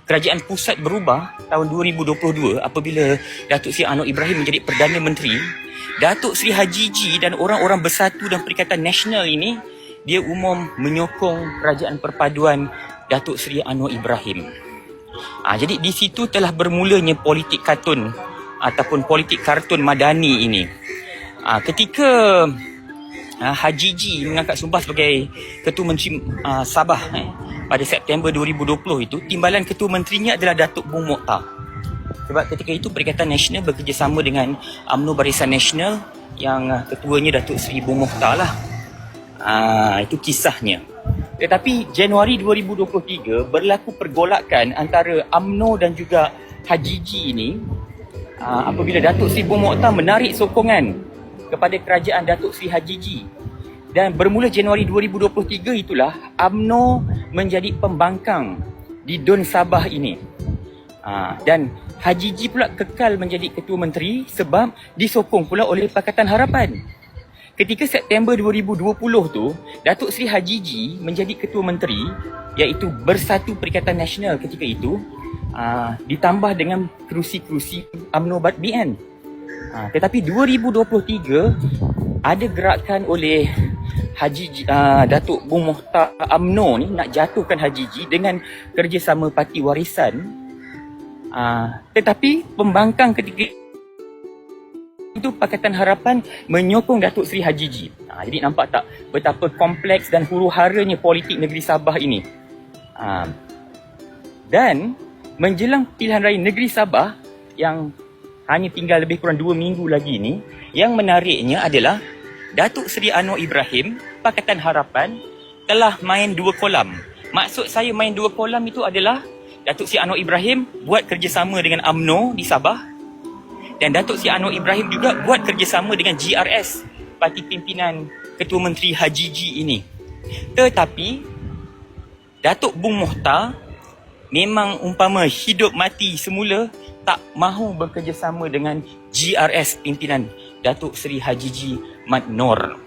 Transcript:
Kerajaan pusat berubah tahun 2022 apabila Datuk Seri Anwar Ibrahim menjadi Perdana Menteri. Datuk Seri Haji G dan orang-orang bersatu dan Perikatan Nasional ini, dia umum menyokong kerajaan perpaduan Datuk Seri Anwar Ibrahim. Jadi di situ telah bermulanya politik kartun ataupun politik kartun madani ini. Ketika Haji G mengangkat sumpah sebagai Ketua Menteri Sabah pada September 2020 itu, timbalan Ketua Menterinya adalah Datuk Bung Mokhtar. Sebab ketika itu Perikatan Nasional bekerjasama dengan UMNO Barisan Nasional yang ketuanya Datuk Seri Bung Mokhtar lah. Itu kisahnya. Tetapi Januari 2023 berlaku pergolakan antara UMNO dan juga Haji G ini apabila Datuk Seri Bung Mokhtar menarik sokongan kepada kerajaan Datuk Seri Haji G. Dan bermula Januari 2023 itulah UMNO menjadi pembangkang di Dun Sabah ini. Dan Haji G pula kekal menjadi Ketua Menteri sebab disokong pula oleh Pakatan Harapan. Ketika September 2020 tu, Datuk Seri Haji G menjadi Ketua Menteri, iaitu Bersatu Perikatan Nasional ketika itu, ditambah dengan kerusi-kerusi UMNO BN. Tetapi 2023 ada gerakan oleh Datuk Bung Mokhtar UMNO ni nak jatuhkan Haji G dengan kerjasama Parti Warisan. Tetapi pembangkang ketika itu Pakatan Harapan menyokong Datuk Seri Haji G. Jadi nampak tak betapa kompleks dan huru-haranya politik negeri Sabah ini. Dan menjelang pilihan raya negeri Sabah yang hanya tinggal lebih kurang 2 minggu lagi ni, yang menariknya adalah Datuk Seri Anwar Ibrahim, Pakatan Harapan telah main 2 kolam. Maksud saya main 2 kolam itu adalah Datuk Seri Anwar Ibrahim buat kerjasama dengan UMNO di Sabah, dan Datuk Seri Anwar Ibrahim juga buat kerjasama dengan GRS, parti pimpinan Ketua Menteri Haji G ini. Tetapi Datuk Bung Mokhtar memang umpama hidup mati semula tak mahu bekerjasama dengan GRS pimpinan Datuk Seri Haji G Mat Nor.